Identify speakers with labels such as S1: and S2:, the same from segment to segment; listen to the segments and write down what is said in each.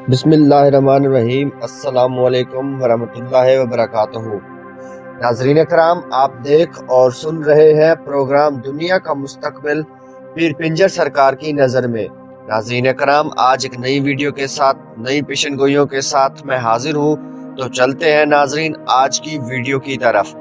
S1: बिस्मिल्लाहिर्रहमानिर्रहीम। अस्सलाम वालेकुम वरहमतुल्लाहि वबरकातुहू। नाज़रीन करام, आप देख और सुन रहे हैं प्रोग्राम दुनिया का मुस्तकबिल पीर पिंजर सरकार की नज़र में। नाज़रीन करام, आज एक नई वीडियो के साथ, नई पेशन गोइयों के साथ मैं हाजिर हूँ। तो चलते हैं नाज़रीन आज की वीडियो की तरफ।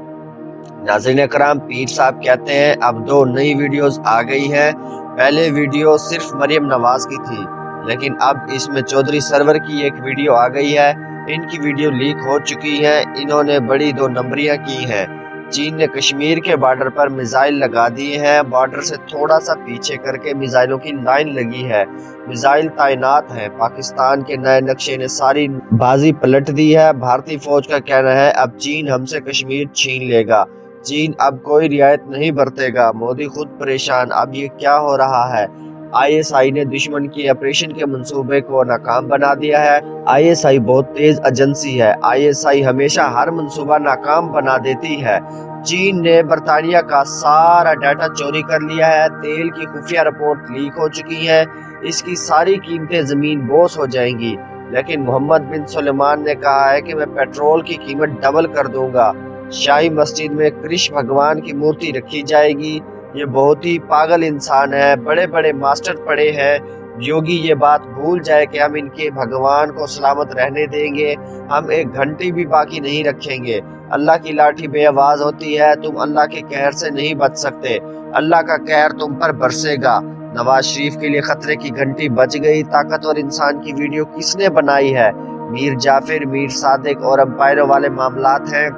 S1: नाज़रीन करام, पीर साहब कहते हैं अब दो नई वीडियोस आ गई हैं। पहले वीडियो सिर्फ मरियम नवाज की थी, लेकिन अब इसमें चौधरी सरवर की एक वीडियो आ गई है। इनकी वीडियो लीक हो चुकी है। इन्होंने बड़ी दो नंबरियां की हैं। चीन ने कश्मीर के बॉर्डर पर मिसाइल लगा दिए हैं। बॉर्डर से थोड़ा सा पीछे करके मिसाइलों की लाइन लगी है। मिसाइल तैनात है। पाकिस्तान के नए नक्शे ने सारी बाजी पलट दी है। भारतीय फौज का कहना है अब चीन हमसे कश्मीर छीन लेगा। चीन अब कोई रियायत नहीं बरतेगा। मोदी खुद परेशान, अब ये क्या हो रहा है। आईएसआई ने दुश्मन के ऑपरेशन के मंसूबे को नाकाम बना दिया है। आईएसआई बहुत तेज एजेंसी है। आईएसआई हमेशा हर मंसूबा नाकाम बना देती है। चीन ने बरतानिया का सारा डाटा चोरी कर लिया है। तेल की खुफिया रिपोर्ट लीक हो चुकी है। इसकी सारी कीमतें जमीन बोस हो जाएंगी। लेकिन मोहम्मद बिन सुलेमान ने कहा है कि मैं पेट्रोल की कीमत डबल कर दूंगा। शाही मस्जिद में कृष्ण भगवान की मूर्ति रखी जाएगी। ये बहुत ही पागल इंसान है। बड़े बड़े मास्टर पढ़े हैं। योगी ये बात भूल जाए कि हम इनके भगवान को सलामत रहने देंगे। हम एक घंटी भी बाकी नहीं रखेंगे। अल्लाह की लाठी बेआवाज होती है। तुम अल्लाह के कहर से नहीं बच सकते। अल्लाह का कहर तुम पर बरसेगा। नवाज शरीफ के लिए खतरे की घंटी बज गई। ताकतवर इंसान की वीडियो किसने बनाई है? मीर जाफिर, मीर सादिक और अंपायरों वाले मामलात हैं।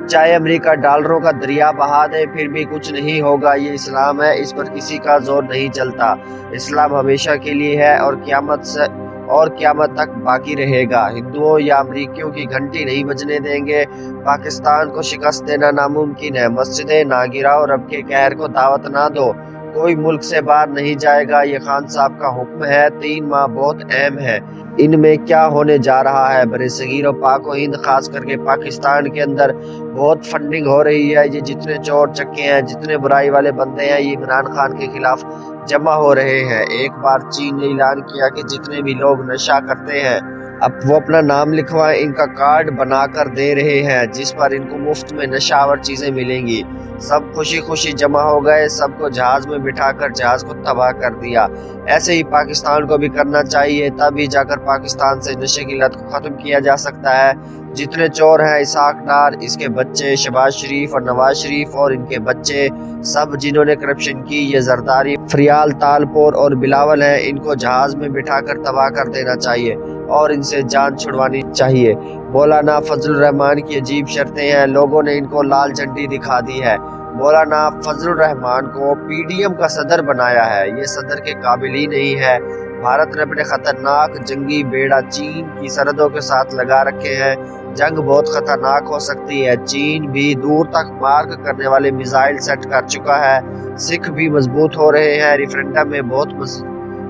S1: चाहे अमेरिका डॉलरों का दरिया बहा दे, फिर भी कुछ नहीं होगा। ये इस्लाम है, इस पर किसी का जोर नहीं चलता। इस्लाम हमेशा के लिए है और क़यामत तक बाकी रहेगा। हिंदुओं या अमरीकियों की घंटी नहीं बजने देंगे। पाकिस्तान को शिकस्त देना नामुमकिन है। मस्जिदें ना गिराओ, रब के कहर को दावत ना दो। कोई मुल्क से बाहर नहीं जाएगा। ये खान साहब का हुक्म है। 3 माह बहुत अहम है। इनमें क्या होने जा रहा है? बरसगीर और पाक हिंद, खास करके पाकिस्तान के अंदर बहुत फंडिंग हो रही है। ये जितने चोर चक्के हैं, जितने बुराई वाले बंदे हैं, ये इमरान खान के खिलाफ जमा हो रहे हैं। एक बार चीन ने ऐलान किया कि जितने भी लोग नशा करते हैं अब वो अपना नाम लिखवाएं। इनका कार्ड बनाकर दे रहे हैं जिस पर इनको मुफ्त में नशावर चीजें मिलेंगी। सब खुशी खुशी जमा हो गए। सबको जहाज में बिठाकर जहाज को तबाह कर दिया। ऐसे ही पाकिस्तान को भी करना चाहिए, तभी जाकर पाकिस्तान से नशे की लत को खत्म किया जा सकता है। जितने चोर हैं, इसहाक डार, इसके बच्चे, शहबाज शरीफ और नवाज शरीफ और इनके बच्चे, सब जिन्होंने करप्शन की, ये जरदारी, फरियाल, तालपोर और बिलावल हैं, इनको जहाज में बिठाकर तबाह कर देना चाहिए और इनसे जान छुड़वानी चाहिए। मौलाना फजलुर रहमान की अजीब शर्तें हैं। लोगों ने इनको लाल झंडी दिखा दी है। मौलाना फजलुर रहमान को पीडीएम का सदर बनाया है। ये सदर के काबिल ही नहीं है। भारत ने अपने खतरनाक जंगी बेड़ा चीन की सरहदों के साथ लगा रखे हैं। जंग बहुत खतरनाक हो सकती है। चीन भी दूर तक मार्क करने वाले मिसाइल सेट कर चुका है। सिख भी मजबूत हो रहे हैं। रेफरेंडम में बहुत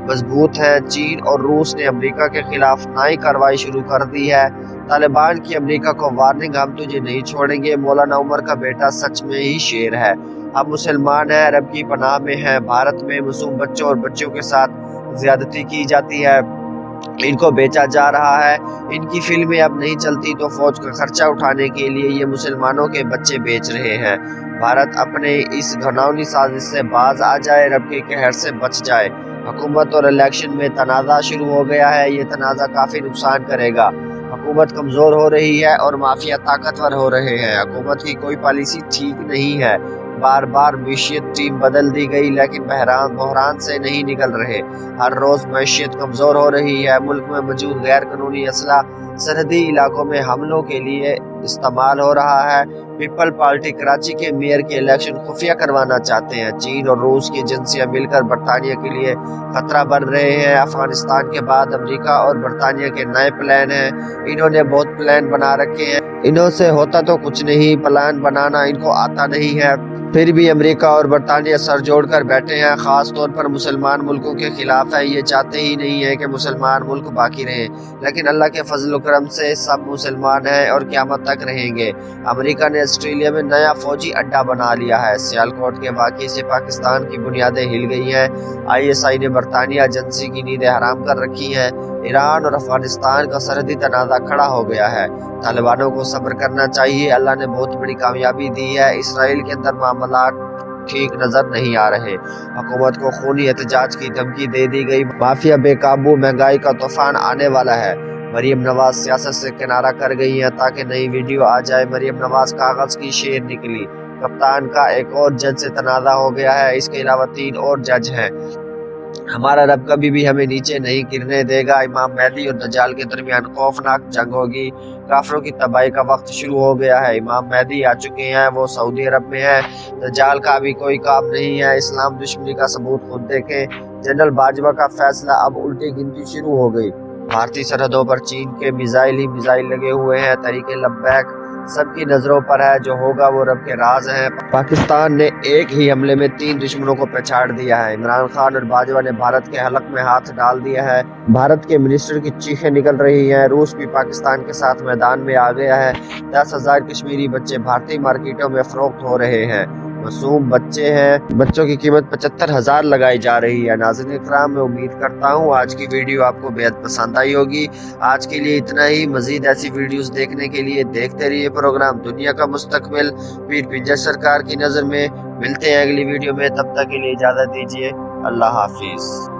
S1: मजबूत है। चीन और रूस ने अमेरिका के खिलाफ नई कार्रवाई शुरू कर दी है। तालिबान की अमेरिका को वार्निंग, हम तुझे नहीं छोड़ेंगे। मौलाना उमर का बेटा सच में ही शेर है। हम मुसलमान हैं, रब की पनाह में हैं। भारत में मासूम बच्चों और बच्चियों के साथ ज्यादती की जाती है। इनको बेचा जा रहा है। इनकी फिल्में अब नहीं चलती तो फौज का खर्चा उठाने के लिए ये मुसलमानों के बच्चे बेच रहे हैं। भारत अपने इस घिनौनी साजिश से बाज आ जाए, रब के कहर से बच जाए। हुकूमत और इलेक्शन में तनाज़ा शुरू हो गया है। ये तनाज़ा काफ़ी नुकसान करेगा। हुकूमत कमज़ोर हो रही है और माफिया ताकतवर हो रहे हैं। हुकूमत की कोई पॉलिसी ठीक नहीं है। बार बार मैशियत टीम बदल दी गई, लेकिन बहरान से नहीं निकल रहे। हर रोज़ मैशियत कमज़ोर हो रही है। मुल्क में मौजूद गैर कानूनी असला सरहदी इलाकों में हमलों के लिए इस्तेमाल हो रहा है। पीपल पार्टी कराची के मेयर के इलेक्शन खुफिया करवाना चाहते हैं। चीन और रूस की एजेंसियां मिलकर बरतानिया के लिए खतरा बन रहे हैं। अफगानिस्तान के बाद अमेरिका और बरतानिया के नए प्लान हैं। इन्होंने बहुत प्लान बना रखे हैं। इन्हों से होता तो कुछ नहीं, प्लान बनाना इनको आता नहीं है। फिर भी अमेरिका और बरतानिया सर जोड़कर बैठे हैं। खास तौर पर मुसलमान मुल्कों के खिलाफ है। ये चाहते ही नहीं है कि मुसलमान मुल्क बाकी रहें, लेकिन अल्लाह के फजल करम से सब मुसलमान हैं और क़यामत तक रहेंगे। अमेरिका ने ऑस्ट्रेलिया में नया फौजी अड्डा बना लिया है। सियालकोट के वाक़े से पाकिस्तान की बुनियादें हिल गई हैं। आईएसआई ने बरतानिया एजेंसी की नींदें हराम कर रखी हैं। ایران اور افغانستان کا سرحدی تنازع کھڑا ہو گیا ہے۔ طالبانوں کو صبر کرنا چاہیے، اللہ نے بہت بڑی کامیابی دی ہے۔ اسرائیل کے اندر معاملات ٹھیک نظر نہیں آ رہے، حکومت کو خونی احتجاج کی دھمکی دے دی گئی، مافیا بے قابو، مہنگائی کا طوفان آنے والا ہے۔ مریم نواز سیاست سے کنارہ کر گئی ہیں تاکہ نئی ویڈیو آ جائے۔ مریم نواز کاغذ کی شیر نکلی۔ کپتان کا ایک اور جج سے تنازع ہو گیا ہے، اس کے علاوہ 3 اور جج ہیں۔ ہمارا رب کبھی بھی ہمیں نیچے نہیں گرنے دے گا۔ امام مہدی اور دجال کے درمیان خوفناک جنگ ہوگی۔ کافروں کی تباہی کا وقت شروع ہو گیا ہے۔ امام مہدی آ چکے ہیں، وہ سعودی عرب میں ہیں۔ دجال کا بھی کوئی کام نہیں ہے۔ اسلام دشمنی کا ثبوت خود دیکھیں۔ جنرل باجوہ کا فیصلہ، اب الٹی گنتی شروع ہو گئی۔ بھارتی سرحدوں پر چین کے میزائل ہی میزائل لگے ہوئے ہیں۔ تحریک لبیک سب کی نظروں پر ہے، جو ہوگا وہ رب کے راز ہیں۔ پاکستان نے ایک ہی حملے میں 3 دشمنوں کو پچاڑ دیا ہے۔ عمران خان اور باجوہ نے بھارت کے حلق میں ہاتھ ڈال دیا ہے۔ بھارت کے منسٹر کی چیخیں نکل رہی ہیں۔ روس بھی پاکستان کے ساتھ میدان میں آ گیا ہے۔ 10,000 کشمیری بچے بھارتی مارکیٹوں میں فروخت ہو رہے ہیں۔ معصوم بچے ہیں، بچوں کی قیمت 75,000 لگائی جا رہی ہے۔ ناظرین اکرام، میں امید کرتا ہوں آج کی ویڈیو آپ کو بہت پسند آئی ہوگی۔ آج کے لیے اتنا ہی۔ مزید ایسی ویڈیوز دیکھنے کے لیے دیکھتے رہیے پروگرام دنیا کا مستقبل پیر پنجر سرکار کی نظر میں۔ ملتے ہیں اگلی ویڈیو میں، تب تک کے لیے اجازت دیجیے۔ اللہ حافظ۔